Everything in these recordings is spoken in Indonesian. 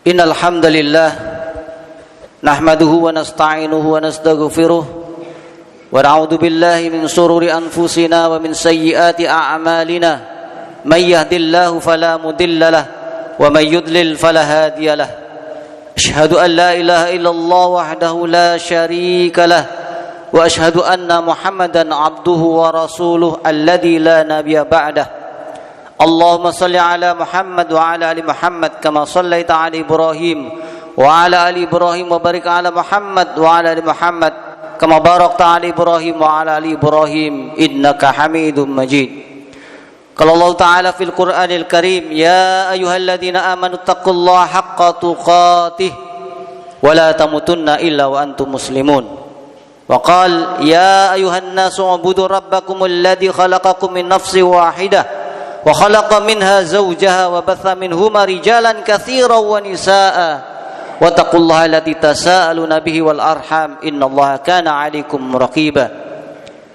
Innal hamdalillah nahmaduhu wa nasta'inuhu wa nastaghfiruh wa na'udzu billahi min shururi anfusina wa min sayyiati a'malina may yahdihillahu fala mudilla lahu wa may yudlil fala hadiya lahu asyhadu an la ilaha illallah wahdahu la syarika lahu wa asyhadu anna muhammadan abduhu wa rasuluhu alladzi la nabiyya ba'dahu Allahumma salli ala Muhammad wa ala ali Muhammad kama sallaita ala Ibrahim wa ala ali Ibrahim wa barik ala Muhammad wa ala ali Muhammad kama barakta ala Ibrahim wa ala ali Ibrahim innaka Hamidum Majid. Qala Allah Ta'ala fil Qur'anil Karim, ya ayyuhalladzina amanu taqullaha haqqa tuqatih wa la tamutunna illa wa antum muslimun. Wa qala ya ayyuhan nasu ubudu rabbakumul ladzi khalaqakum min nafsin wahidah wa khalaqa minha zawjaha wa batha minhuma rijalan katsiran wa nisaa wa taqullaha allati tasaaluna bihi wal arham innallaha kana 'alaikum raqiba.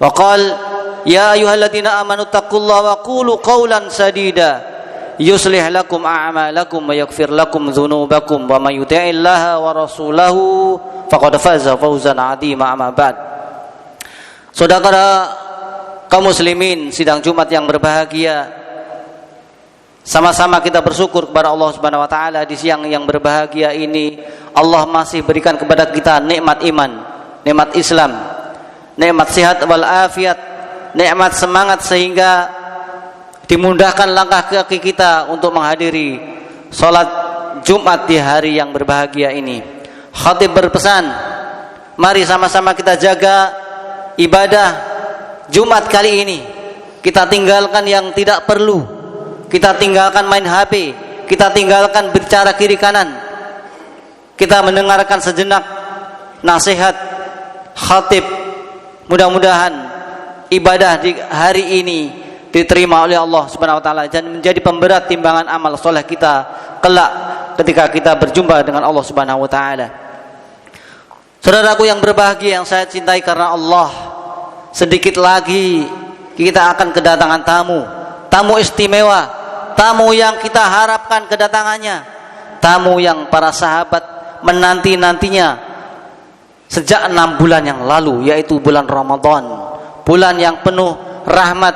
Wa qala ya ayyuhalladzina amanu taqullaha wa qulu qawlan sadida yuslih lakum a'malakum wa yaghfir lakum dzunubakum wa may yuti'illaha wa rasulahu faqad faza fawzan 'azima. Amma ba'd. Saudara kaum muslimin sidang Jumat yang berbahagia, sama-sama kita bersyukur kepada Allah Subhanahu wa taala di siang yang berbahagia ini. Allah masih berikan kepada kita nikmat iman, nikmat Islam, nikmat sehat wal afiat, nikmat semangat sehingga dimudahkan langkah kaki kita untuk menghadiri salat Jumat di hari yang berbahagia ini. Khatib berpesan, mari sama-sama kita jaga ibadah Jumat kali ini. Kita tinggalkan yang tidak perlu. Kita tinggalkan main HP, kita tinggalkan bicara kiri kanan. Kita mendengarkan sejenak nasihat khatib. Mudah-mudahan ibadah di hari ini diterima oleh Allah Subhanahu wa taala dan menjadi pemberat timbangan amal soleh kita kelak ketika kita berjumpa dengan Allah Subhanahu wa taala. Saudaraku yang berbahagia yang saya cintai karena Allah, sedikit lagi kita akan kedatangan tamu istimewa, tamu yang kita harapkan kedatangannya, tamu yang para sahabat menanti-nantinya sejak 6 bulan yang lalu, yaitu bulan Ramadan, bulan yang penuh rahmat,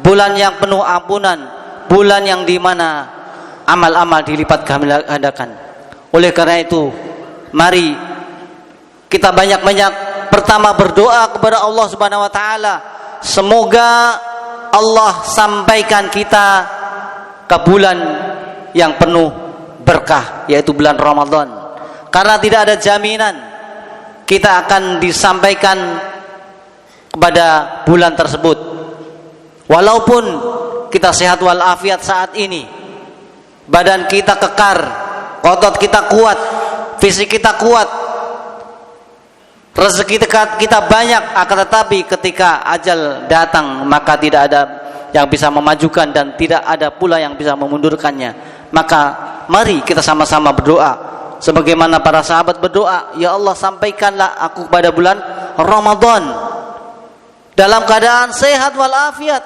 bulan yang penuh ampunan, bulan yang dimana amal-amal dilipat gandakan. Oleh karena itu, mari kita banyak-banyak pertama berdoa kepada Allah Subhanahu wa taala, semoga Allah sampaikan kita ke bulan yang penuh berkah, yaitu bulan Ramadan. Karena tidak ada jaminan kita akan disampaikan kepada bulan tersebut. Walaupun kita sehat walafiat saat ini, badan kita kekar, otot kita kuat, fisik kita kuat, rezeki kita banyak, akan tetapi ketika ajal datang maka tidak ada yang bisa memajukan dan tidak ada pula yang bisa memundurkannya. Maka mari kita sama-sama berdoa sebagaimana para sahabat berdoa, ya Allah sampaikanlah aku pada bulan Ramadan dalam keadaan sehat walafiat.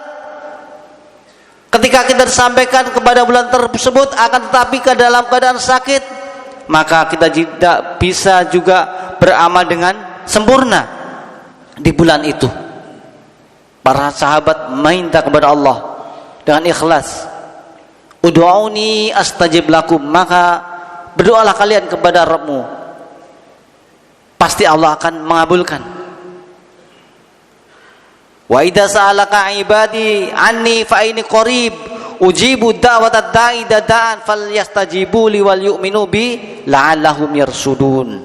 Ketika kita disampaikan kepada bulan tersebut akan tetapi ke dalam keadaan sakit, maka kita tidak bisa juga beramal dengan sempurna di bulan itu. Para sahabat minta kepada Allah dengan ikhlas, ud'uni astajib lakum, maka berdoalah kalian kepada Rabbmu, pasti Allah akan mengabulkan. Wa idza sa'alaka ibadi anni fa inni qarib ujibu da'watad da'i da'an falyastajibu li wal yu'minu bi la'allahum yarsudun.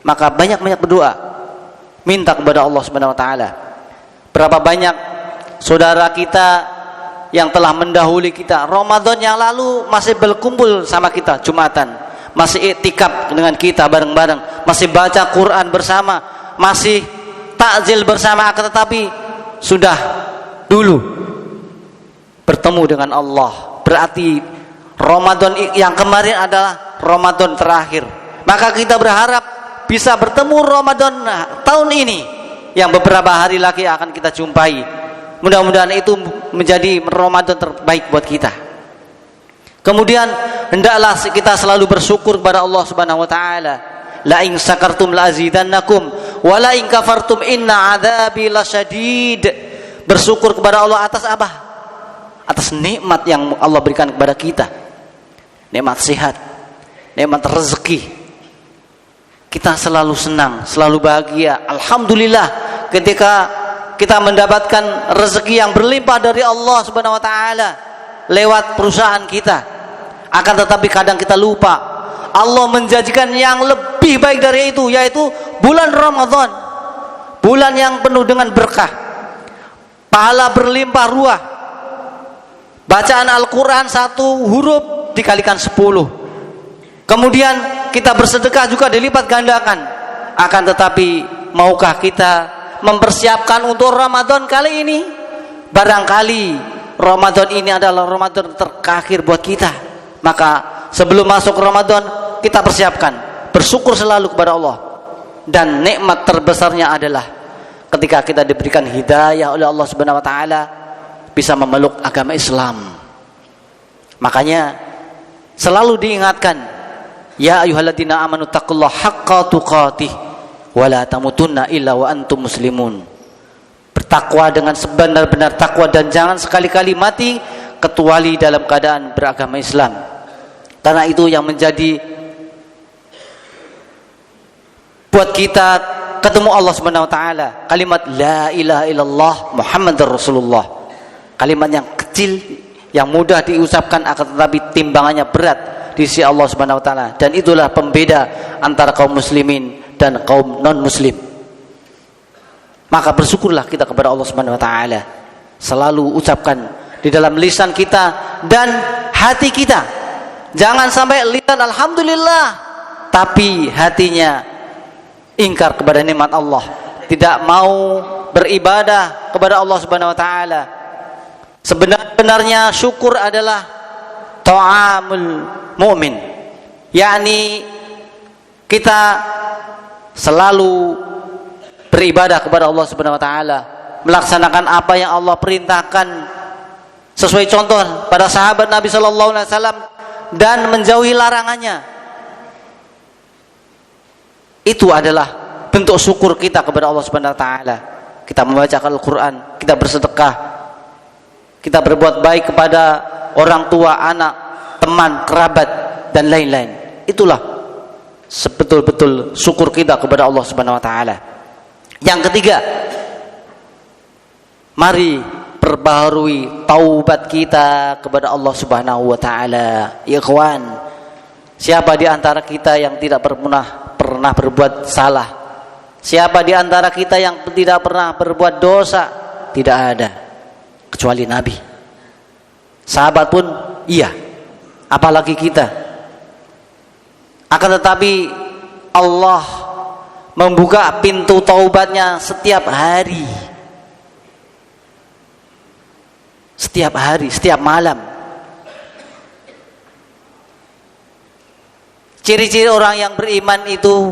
Maka banyak-banyak berdoa, minta kepada Allah Subhanahu wa taala. Berapa banyak saudara kita yang telah mendahului kita, Ramadan yang lalu masih berkumpul sama kita Jumatan, masih iktikaf dengan kita bareng-bareng, masih baca Quran bersama, masih takjil bersama, akan tetapi sudah dulu bertemu dengan Allah. Berarti Ramadan yang kemarin adalah Ramadan terakhir. Maka kita berharap bisa bertemu Ramadan tahun ini yang beberapa hari lagi akan kita jumpai. Mudah-mudahan itu menjadi Ramadan terbaik buat kita. Kemudian hendaklah kita selalu bersyukur kepada Allah Subhanahu wa taala. La in syakartum la azidannakum wa la in kafartum inna adzabi lasyadid. Bersyukur kepada Allah atas apa? Atas nikmat yang Allah berikan kepada kita. Nikmat sehat, nikmat rezeki. Kita selalu senang, selalu bahagia. Alhamdulillah ketika kita mendapatkan rezeki yang berlimpah dari Allah Subhanahu wa taala lewat perusahaan kita. Akan tetapi kadang kita lupa Allah menjanjikan yang lebih baik dari itu, yaitu bulan Ramadan, bulan yang penuh dengan berkah, pahala berlimpah ruah. Bacaan Al-Quran 1 huruf dikalikan 10. Kemudian kita bersedekah juga dilipat gandakan. Akan tetapi maukah kita mempersiapkan untuk Ramadan kali ini? Barangkali Ramadan ini adalah Ramadan terakhir buat kita. Maka sebelum masuk Ramadan kita persiapkan, bersyukur selalu kepada Allah. Dan nikmat terbesarnya adalah ketika kita diberikan hidayah oleh Allah Subhanahu wa taala bisa memeluk agama Islam. Makanya selalu diingatkan, ya ayyuhalladzina amanu taqullaha haqqa tuqatih wa la tamutunna illa wa antum muslimun. Bertakwa dengan sebenar-benar takwa dan jangan sekali-kali mati kecuali dalam keadaan beragama Islam. Karena itu yang menjadi buat kita ketemu Allah Subhanahu wa taala, kalimat la ilaha illallah Muhammadur Rasulullah. Kalimat yang kecil, yang mudah diucapkan akan tetapi timbangannya berat di sisi Allah Subhanahu wa taala, dan itulah pembeda antara kaum muslimin dan kaum non muslim. Maka bersyukurlah kita kepada Allah Subhanahu wa taala. Selalu ucapkan di dalam lisan kita dan hati kita. Jangan sampai lisan alhamdulillah tapi hatinya ingkar kepada nikmat Allah, tidak mau beribadah kepada Allah Subhanahu wa taala. Sebenarnya syukur adalah ta'amul mu'min, yakni kita selalu beribadah kepada Allah Subhanahu wa taala, melaksanakan apa yang Allah perintahkan sesuai contoh pada sahabat Nabi sallallahu alaihi wasallam dan menjauhi larangannya. Itu adalah bentuk syukur kita kepada Allah Subhanahu wa taala. Kita membaca Al-Qur'an, kita bersedekah, kita berbuat baik kepada orang tua, anak, teman, kerabat dan lain-lain. Itulah sebetul-betul syukur kita kepada Allah Subhanahu wa taala. Yang ketiga, mari perbaharui taubat kita kepada Allah Subhanahu wa taala. Ya ikhwan, siapa di antara kita yang tidak pernah berbuat salah? Siapa di antara kita yang tidak pernah berbuat dosa? Tidak ada, kecuali Nabi. Sahabat pun iya, apalagi kita. Akan tetapi Allah membuka pintu taubatnya setiap hari. Setiap hari, setiap malam. Ciri-ciri orang yang beriman itu,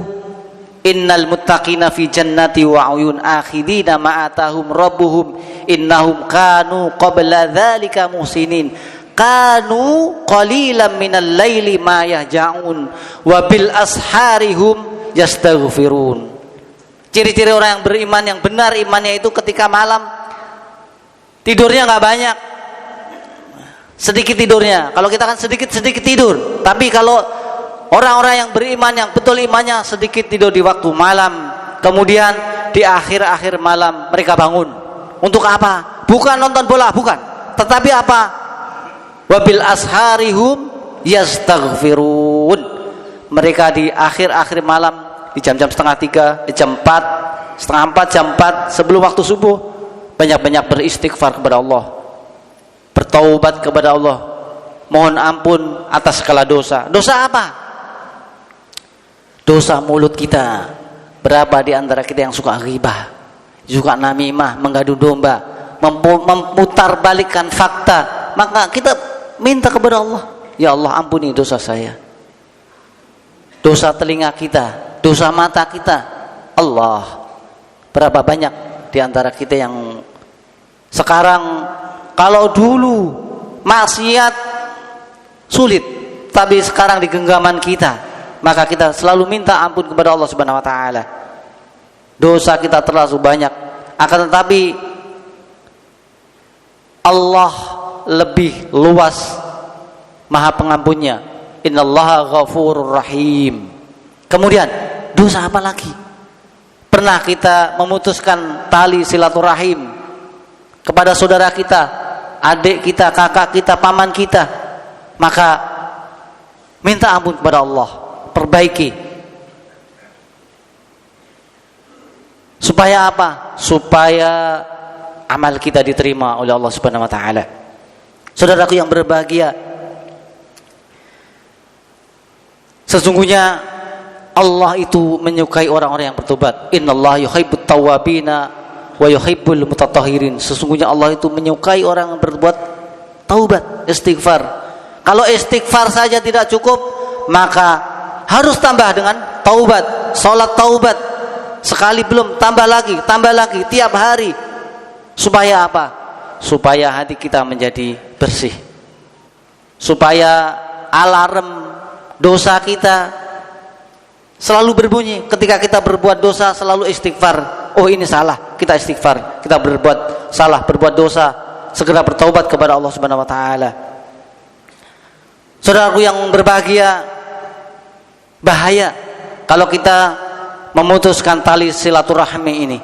innal muttaqina fi jannati wa uyun akhidina ma atahum rabbuhum innahum kanu qabla dzalika muhsinin kanu qalilan minal laili ma yahja'un wa bil asharihum yastaghfirun. Ciri-ciri orang yang beriman yang benar imannya itu ketika malam tidurnya nggak banyak, sedikit tidurnya. Kalau kita kan sedikit tidur, tapi kalau orang-orang yang beriman yang betul imannya sedikit tidur di waktu malam, kemudian di akhir-akhir malam mereka bangun. Untuk apa? Bukan nonton bola, bukan. Tetapi apa? Wabil asharihum yastaghfirun. Mereka di akhir-akhir malam, di jam-jam 2:30, di jam 4, setengah 4, jam 4 sebelum waktu subuh, banyak-banyak beristighfar kepada Allah, bertaubat kepada Allah, mohon ampun atas segala dosa. Dosa apa? Dosa mulut kita. Berapa di antara kita yang suka ghibah, suka namimah, mengadu domba, memutarbalikkan fakta? Maka kita minta kepada Allah, ya Allah ampuni dosa saya. Dosa telinga kita, dosa mata kita. Allah, berapa banyak di antara kita yang sekarang, kalau dulu maksiat sulit. Tapi sekarang di genggaman kita, maka kita selalu minta ampun kepada Allah Subhanahu wa taala. Dosa kita terlalu banyak, akan tetapi Allah lebih luas Maha Pengampunnya. Innallaha ghafurur rahim. Kemudian dosa apa lagi? Pernah kita memutuskan tali silaturahim kepada saudara kita, adik kita, kakak kita, paman kita, maka minta ampun kepada Allah, perbaiki. Supaya apa? Supaya amal kita diterima oleh Allah Subhanahu wa taala. Saudaraku yang berbahagia, sesungguhnya Allah itu menyukai orang-orang yang bertobat. Innallaha yuhibbut tawwabina wa yuhibbul mutatahhirin. Sesungguhnya Allah itu menyukai orang yang berbuat taubat, istighfar. Kalau istighfar saja tidak cukup, maka harus tambah dengan taubat, salat taubat. Sekali belum, tambah lagi tiap hari. Supaya apa? Supaya hati kita menjadi bersih. Supaya alarm dosa kita selalu berbunyi. Ketika kita berbuat dosa, selalu istighfar. Oh, ini salah, kita istighfar. Kita berbuat salah, berbuat dosa, segera bertaubat kepada Allah Subhanahu wa taala. Saudaraku yang berbahagia, bahaya kalau kita memutuskan tali silaturahmi ini.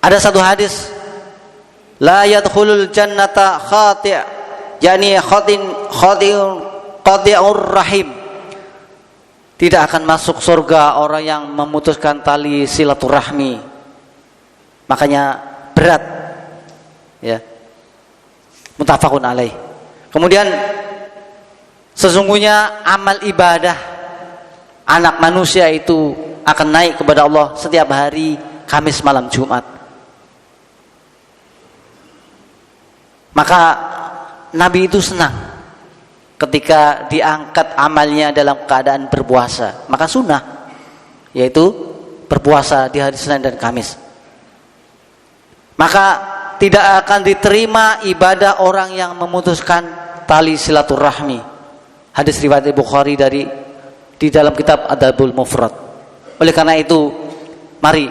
Ada satu hadis, la yadkhulul jannata khati', yani khati'ur rahim. Tidak akan masuk surga orang yang memutuskan tali silaturahmi. Makanya berat, ya. Muttafaqun alaih. Kemudian sesungguhnya amal ibadah anak manusia itu akan naik kepada Allah setiap hari Kamis malam Jumat. Maka Nabi itu senang ketika diangkat amalnya dalam keadaan berpuasa. Maka sunnah, yaitu berpuasa di hari Senin dan Kamis. Maka tidak akan diterima ibadah orang yang memutuskan tali silaturahmi. Hadis riwayat Bukhari di dalam kitab Adabul Mufrad. Oleh karena itu, mari,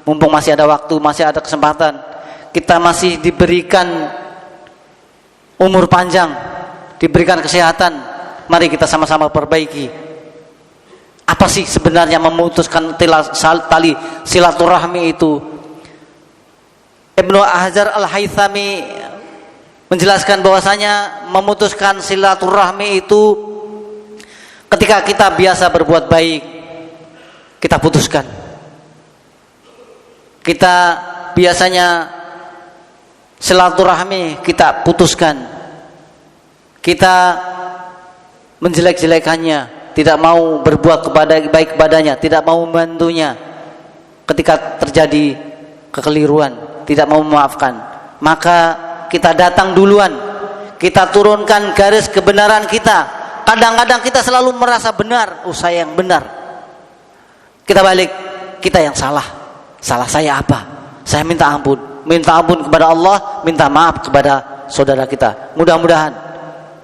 mumpung masih ada waktu, masih ada kesempatan, kita masih diberikan umur panjang, diberikan kesehatan, mari kita sama-sama perbaiki. Apa sih sebenarnya memutuskan tali silaturahmi itu? Ibnu Hajar Al-Haythami menjelaskan bahwasanya memutuskan silaturahmi itu ketika kita biasa berbuat baik, kita putuskan. Kita biasanya silaturahmi, kita putuskan. Kita menjelek-jelekannya, tidak mau berbuat baik kepadanya, tidak mau membantunya. Ketika terjadi kekeliruan, tidak mau memaafkan, maka kita datang duluan, kita turunkan garis kebenaran kita. Kadang-kadang kita selalu merasa benar, oh saya yang benar. Kita balik, kita yang salah. Salah saya apa? Saya minta ampun kepada Allah, minta maaf kepada saudara kita. Mudah-mudahan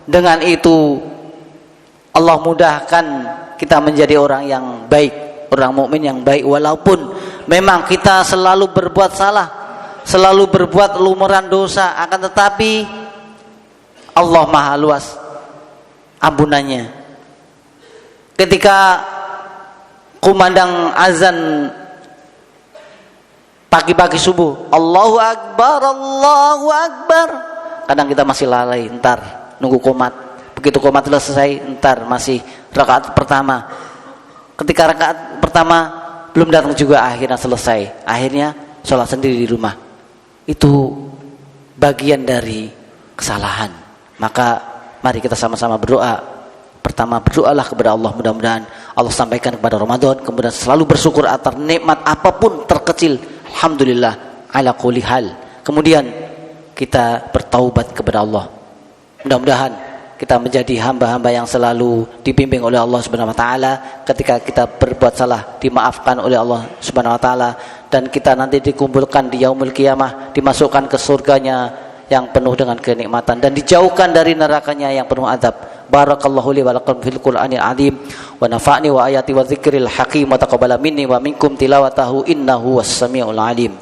dengan itu Allah mudahkan kita menjadi orang yang baik, orang mukmin yang baik, walaupun memang kita selalu berbuat salah, selalu berbuat lumuran dosa, akan tetapi Allah Maha luas ampunannya. Ketika kumandang azan pagi-pagi subuh, Allahu Akbar, Allahu Akbar, kadang kita masih lalai, entar nunggu qomat. Begitu qomat selesai, entar masih rakaat pertama. Ketika rakaat pertama belum datang juga, akhirnya selesai, akhirnya sholat sendiri di rumah. Itu bagian dari kesalahan. Maka mari kita sama-sama berdoa. Pertama, berdoalah kepada Allah, mudah-mudahan Allah sampaikan kepada Ramadan. Kemudian selalu bersyukur atas nikmat apapun terkecil, alhamdulillah ala kulli hal. Kemudian kita bertaubat kepada Allah. Mudah-mudahan kita menjadi hamba-hamba yang selalu dibimbing oleh Allah Subhanahu wa taala. Ketika kita berbuat salah, dimaafkan oleh Allah Subhanahu wa taala, dan kita nanti dikumpulkan di yaumul qiyamah, dimasukkan ke surganya yang penuh dengan kenikmatan dan dijauhkan dari nerakanya yang penuh azab. Barakallahu li wa lakum fil Qur'anil azim wa nafa'ni wa ayati wa dzikril hakim wa taqabbala minni wa minkum tilawatahu innahu was-sami'ul alim.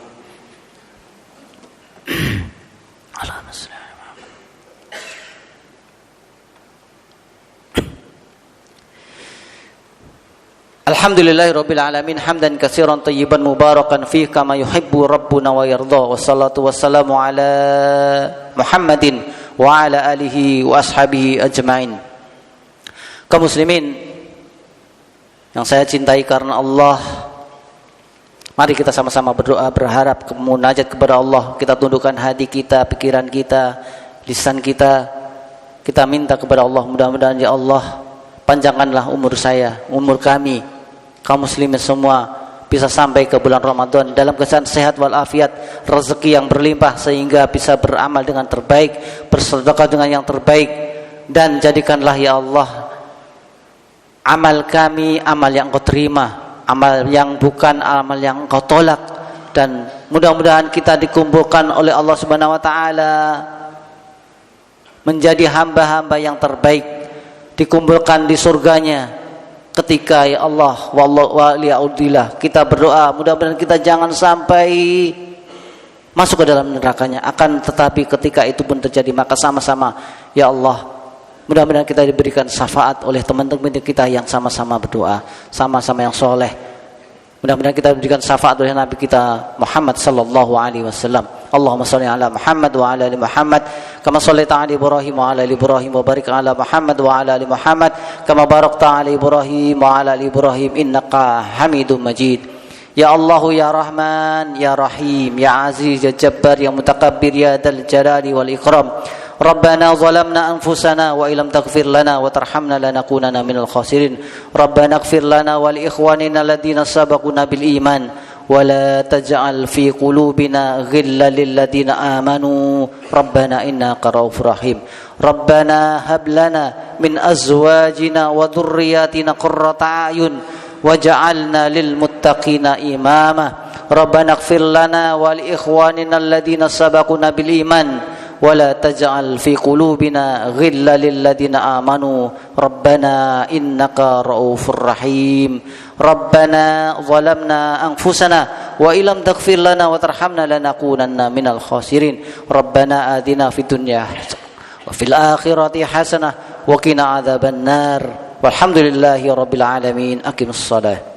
Alhamdulillahirabbil alamin hamdan katsiran thayyiban mubarakan fihi kama yuhibbu rabbuna wa yarda. Wassalatu wassalamu ala Muhammadin wa ala alihi wa ashabihi ajmain. Kaum muslimin yang saya cintai karena Allah, mari kita sama-sama berdoa, berharap, munajat kepada Allah. Kita tundukkan hati kita, pikiran kita, lisan kita. Kita minta kepada Allah, mudah-mudahan ya Allah, panjangkanlah umur saya, umur kami, kaum muslimin semua bisa sampai ke bulan Ramadan dalam keadaan sehat walafiat, rezeki yang berlimpah sehingga bisa beramal dengan terbaik, bersedekah dengan yang terbaik, dan jadikanlah ya Allah amal kami amal yang Engkau terima, amal yang bukan amal yang Engkau tolak, dan mudah-mudahan kita dikumpulkan oleh Allah Subhanahu wa taala menjadi hamba-hamba yang terbaik, dikumpulkan di surganya ketika ya Allah waliyaudillah. Kita berdoa mudah-mudahan kita jangan sampai masuk ke dalam nerakanya, akan tetapi ketika itu pun terjadi maka sama-sama ya Allah mudah-mudahan kita diberikan syafaat oleh teman-teman kita yang sama-sama berdoa, sama-sama yang soleh. Mudah-mudahan kita diberikan syafaat oleh Nabi kita Muhammad sallallahu alaihi wasallam. Allahumma shalli ala Muhammad wa ala ali Muhammad kama shallaita ala Ibrahim wa ala ali Ibrahim wa barik ala Muhammad wa ala ali Muhammad kama barakta ala Ibrahim wa ala ali Ibrahim innaka Hamidum Majid. Ya Allah ya Rahman ya Rahim ya Aziz ya Jabbar ya Mutakabbir ya Dzal Jalali wal Ikram. Rabbana zalamna anfusana wa illam taghfir lana wa tarhamna lanakunanna minal khasirin. Rabbana ighfir lana wa li ikhwanina alladhina sabaquna bil iman wa la taj'al fi qulubina ghillan lil ladzina amanu rabbana innaka ra'ufur rahim. Rabbana hab lana min azwajina wa dhurriyyatina qurrata a'yun waj'alna lil muttaqina imama. Rabbana ighfir lana wa li ikhwanina alladhina sabaquna bil iman ولا تجعل في قلوبنا غلا للذين آمنوا ربنا إنك رؤوف رحيم. ربنا ظلمنا أنفسنا وإن لم تغفر لنا وترحمنا لنكونن من الخاسرين. ربنا آتنا في الدنيا وفي الآخرة حسنة وقنا عذاب النار والحمد لله رب العالمين. أقم الصلاة.